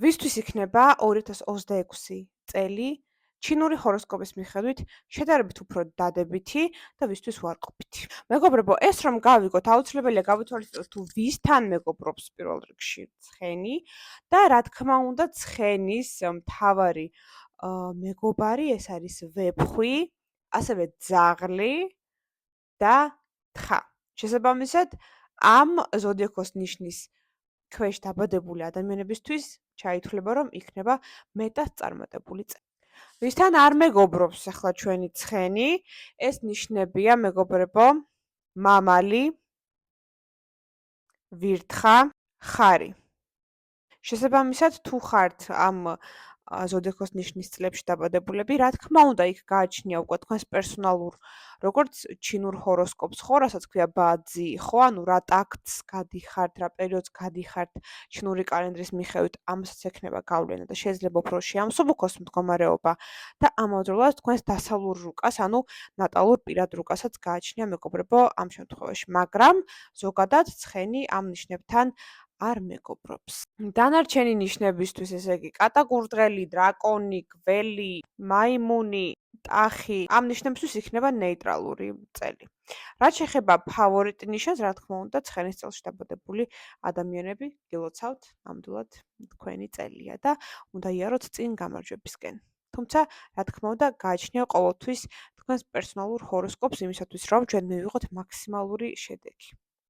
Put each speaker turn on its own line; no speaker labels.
ვისთვის იქნება 2026 წელი ჩინური ჰოროსკოპის მიხედვით შედარებით უფრო დადებითი და ვისთვის უარყოფითი. მეგობრებო, ეს რომ გავიგოთ, აუცილებელია გავითვალისწინოთ თუ ვისთან მეგობრობს პირველ რიგში ცხენი და რა თქმა უნდა ცხენის მთავარი მეგობარი ეს არის ვეფხვი, ასევე ძაღლი და თხა. შესაბამისად, ამ ზოდიაქოს ნიშნის ქვეშ დაბადებული ადამიანებისთვის ჩაითვლება, რომ იქნება მეტად წარმატებული წელი. ვისთან არ მეგობრობს ახლა ჩვენი ცხენი, ეს ნიშნებია, მეგობრებო, მამალი, ვირთხა, ხარი. შესაბამისად, თუ ხართ ამ ზოდიაქოს ნიშნის წლებში დაბადებულები, რა თქმა უნდა, იქ გააჩნია უკვე თქვენს პერსონალურ, როგორც ჩინურ ჰოროსკოპს ხო, რასაც ქვია ბაძი, ხო, ანუ რა ტაქტს გადიხართ, რა პერიოდს გადიხართ ჩინური კალენდრის მიხედვით, ამასაც ექნება გავლენა და შეიძლება უფრო შეამსუბუქოს მდგომარეობა და ამავდროულად თქვენს დასავლურ რუკას, ანუ ნატალურ პირად რუკასაც გააჩნია მეგობრებო ამ შემთხვევაში, მაგრამ ზოგადად ცხენი ამ ნიშნებთან არ მეგობრობს. დანარჩენი ნიშნებისთვის, ესე იგი, კატაკურდღელი, დრაკონი, გველი, მაიმუნი, ტახი, ამ ნიშნებისთვის იქნება ნეიტრალური წელი. რაც შეეხება ფავორიტ ნიშანს, რა თქმა უნდა, ცხენის წელში დაბადებული ადამიანები, გილოცავთ, ნამდვილად თქვენი წელია და უნდა იაროთ წინ გამარჯვებისკენ. თუმცა, რა თქმა უნდა, გააჩნია ყოველთვის თქვენს პერსონალურ ჰოროსკოპს იმისათვის, რომ ჩვენ მივიღოთ მაქსიმალური შედეგი.